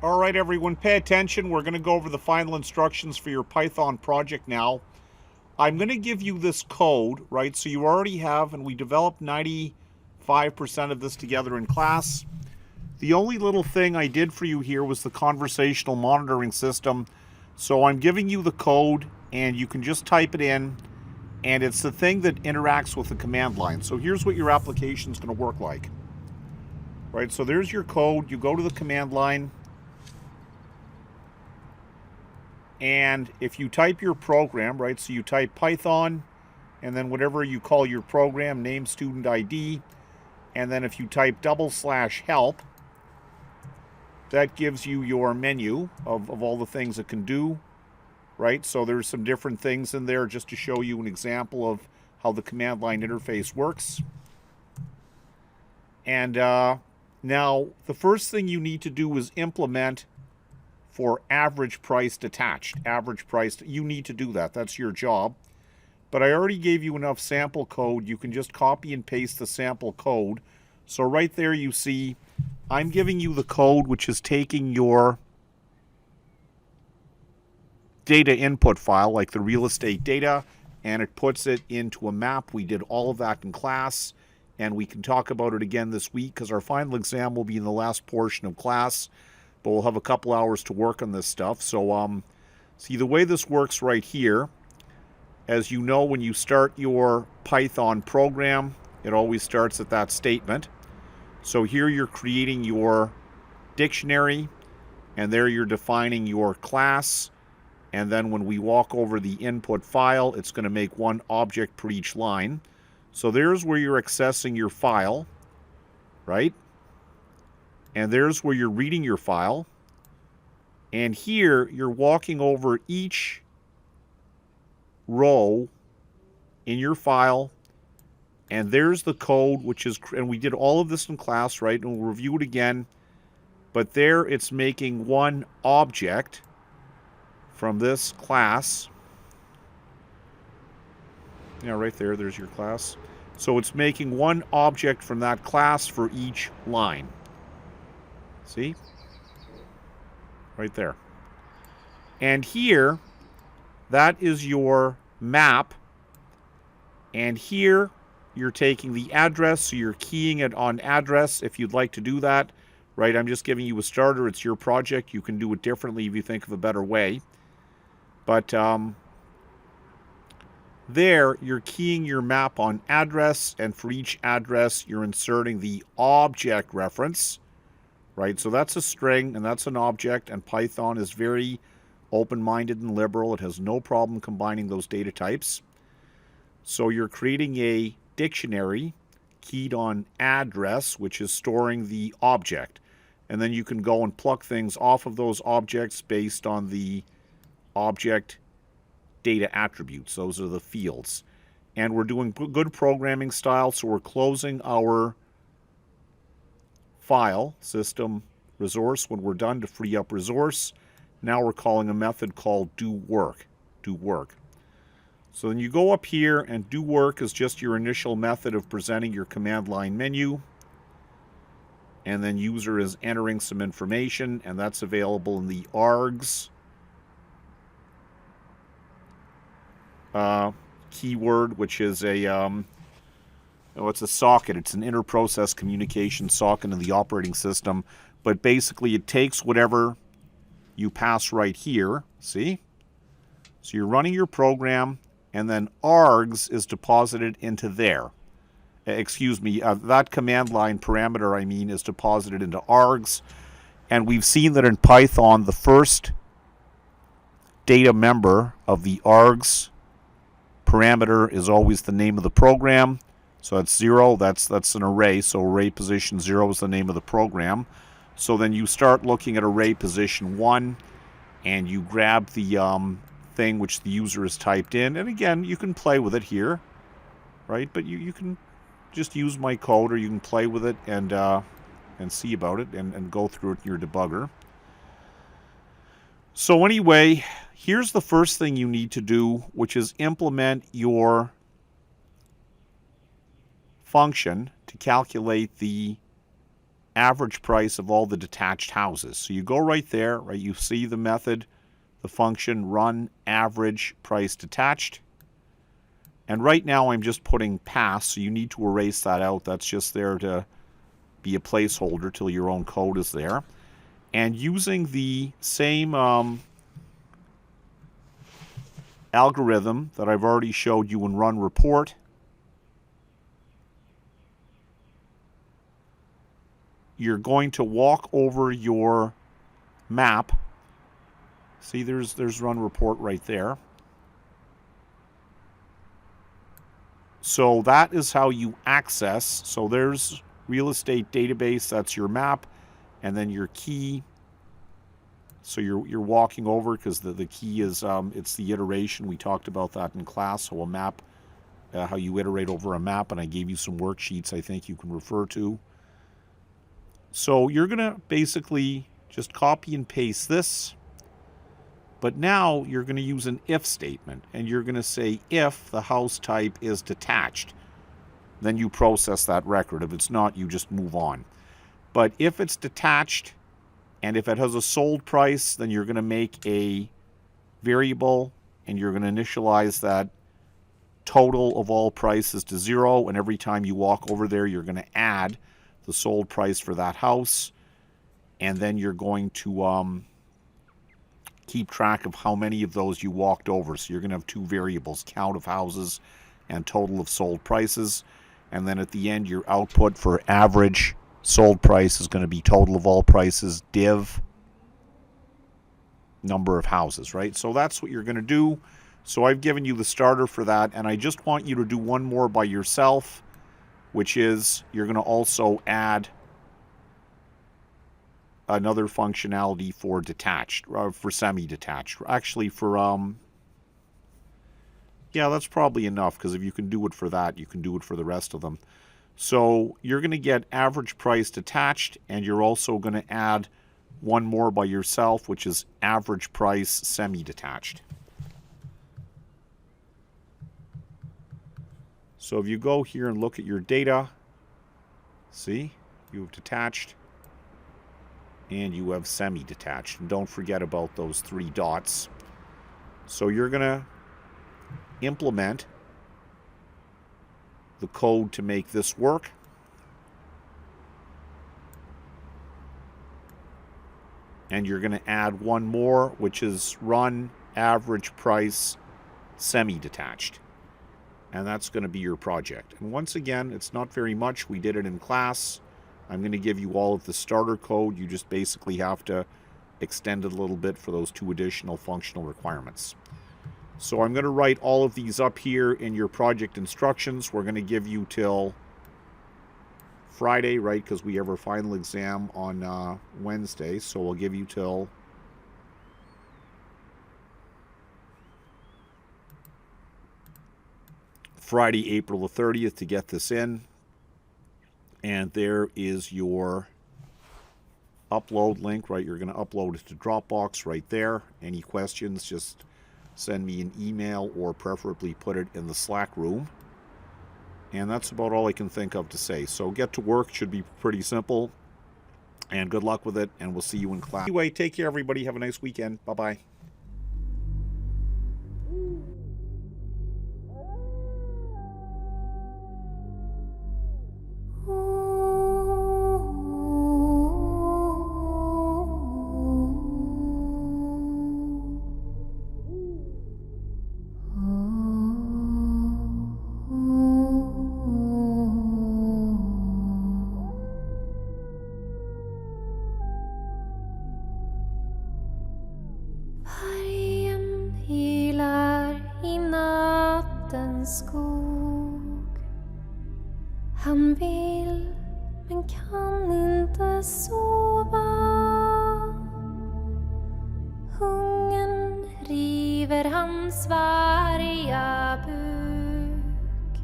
All right, everyone, pay attention. We're going to go over the final instructions for your Python project now. I'm going to give you this code, right? So you already have, and we developed 95% of this together in class. The only little thing I did for you here was the conversational monitoring system. So I'm giving you the code, and you can just type it in, and it's the thing that interacts with the command line. So here's what your application is going to work like. Right, so there's your code. You go to the command line, and if you type your program, right, so you type Python, and then whatever you call your program, name, student ID, and then if you type /help, that gives you your menu of all the things it can do, right? So there's some different things in there just to show you an example of how the command line interface works. And now the first thing you need to do is implement for average price detached. Average price, you need to do that. That's your job. But I already gave you enough sample code. You can just copy and paste the sample code. So right there you see, I'm giving you the code which is taking your data input file, like the real estate data, and it puts it into a map. We did all of that in class, and we can talk about it again this week because our final exam will be in the last portion of class. But we'll have a couple hours to work on this stuff. So see, the way this works right here, as you know, when you start your Python program, it always starts at that statement. So here you're creating your dictionary, and there you're defining your class. And then when we walk over the input file, it's going to make one object per each line. So there's where you're accessing your file, right? And there's where you're reading your file. And here you're walking over each row in your file. And there's the code, which is, and we did all of this in class, right? And we'll review it again. But there it's making one object from this class. Yeah, right there, there's your class. So it's making one object from that class for each line. See? Right there. And here, that is your map. And here, you're taking the address, so you're keying it on address if you'd like to do that. Right, I'm just giving you a starter. It's your project. You can do it differently if you think of a better way. But there, you're keying your map on address, and for each address, you're inserting the object reference. Right, so that's a string, and that's an object, and Python is very open-minded and liberal. It has no problem combining those data types. So you're creating a dictionary keyed on address, which is storing the object. And then you can go and pluck things off of those objects based on the object data attributes. Those are the fields. And we're doing good programming style, so we're closing our file system resource when we're done to free up resource. Now we're calling a method called doWork. So then you go up here, and doWork is just your initial method of presenting your command line menu. And then user is entering some information, and that's available in the args keyword, which is it's a socket. It's an inter-process communication socket in the operating system. But basically, it takes whatever you pass right here. See? So you're running your program, and then args is deposited into there. Excuse me, that command line parameter, is deposited into args. And we've seen that in Python, the first data member of the args parameter is always the name of the program. So that's 0, that's an array, so array position 0 is the name of the program. So then you start looking at array position 1, and you grab the thing which the user has typed in. And again, you can play with it here, right? But you can just use my code, or you can play with it and see about it and go through it in your debugger. So anyway, here's the first thing you need to do, which is implement your function to calculate the average price of all the detached houses. So you go right there, right? You see the method, the function run average price detached. And right now I'm just putting pass, so you need to erase that out. That's just there to be a placeholder till your own code is there. And using the same algorithm that I've already showed you in run report, you're going to walk over your map. See, there's run report right there. So that is how you access. So there's real estate database, that's your map, and then your key. So you're walking over because the key is it's the iteration. We talked about that in class. So a map, how you iterate over a map, and I gave you some worksheets I think you can refer to. So you're going to basically just copy and paste this. But now you're going to use an if statement, and you're going to say if the house type is detached. Then you process that record. If it's not, you just move on. But if it's detached, and if it has a sold price, then you're going to make a variable, and you're going to initialize that total of all prices to 0. And every time you walk over there, you're going to add the sold price for that house. And then you're going to keep track of how many of those you walked over. So you're going to have two variables, count of houses and total of sold prices. And then at the end, your output for average sold price is going to be total of all prices, div number of houses, right? So that's what you're going to do. So I've given you the starter for that, and I just want you to do one more by yourself, which is you're going to also add another functionality for detached, for semi-detached. Actually, for yeah, that's probably enough, because if you can do it for that, you can do it for the rest of them. So you're going to get average price detached, and you're also going to add one more by yourself, which is average price semi-detached. So if you go here and look at your data, see, you have detached and you have semi-detached. And don't forget about those 3 dots. So you're going to implement the code to make this work. And you're going to add one more, which is run average price semi-detached. And that's going to be your project. And once again, it's not very much. We did it in class. I'm going to give you all of the starter code. You just basically have to extend it a little bit for those 2 additional functional requirements. So I'm going to write all of these up here in your project instructions. We're going to give you till Friday, right? Because we have our final exam on Wednesday. So we'll give you till Friday, April the 30th to get this in. And there is your upload link, right? You're going to upload it to Dropbox right there. Any questions, just send me an email or preferably put it in the Slack room. And that's about all I can think of to say. So get to work. Should be pretty simple. And good luck with it. And we'll see you in class. Anyway, take care, everybody. Have a nice weekend. Bye-bye. Vargen ylar i nattens skog. Han vill men kan inte sova. Hungern river hans varga buk.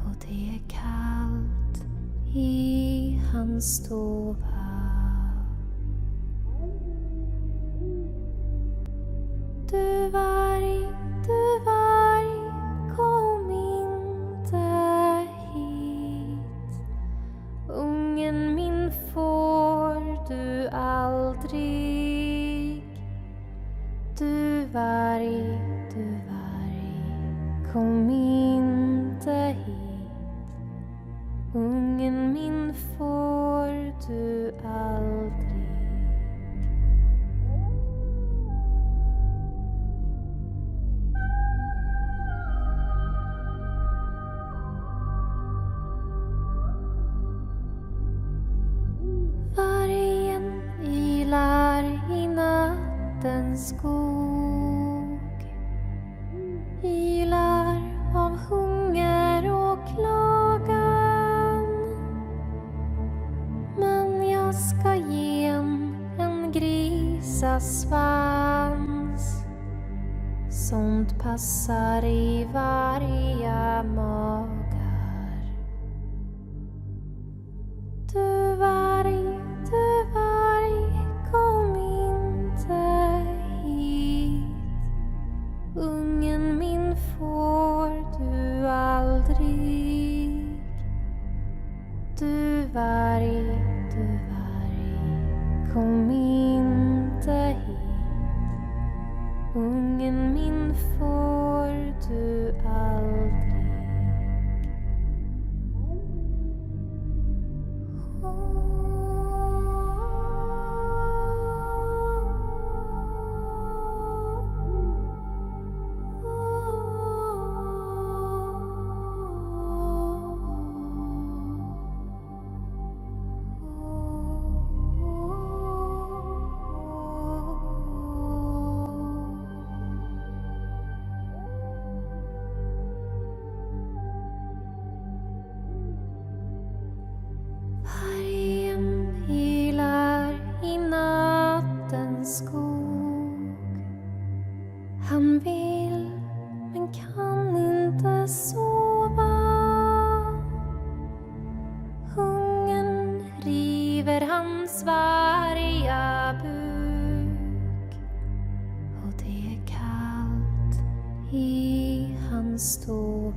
Och det är kallt i hans stova. Du varg, kom inte hit. Ungen min kom inte hit. Ungen min får du aldrig. Vargen ylar i nattens skog, ylar av hunger och klagan. Men jag ska ge en grisasvans. Sånt passar i varje magar. Du varg, kom inte hit. Ungen min får du aldrig. Du varg, kom inte hit. Ungen min får du aldrig. Vargen ylar i nattens skog. Han vill men kan inte sova. Hungern river hans varga buk. Och det är kallt i hans stova.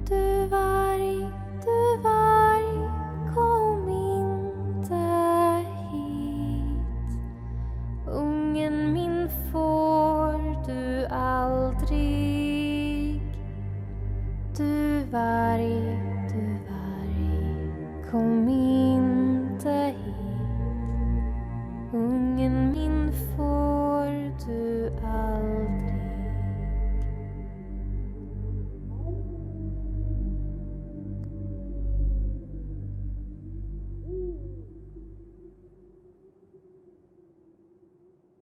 Du varg, kom inte hit. Ungen min får du aldrig. Du varg, kom inte hit.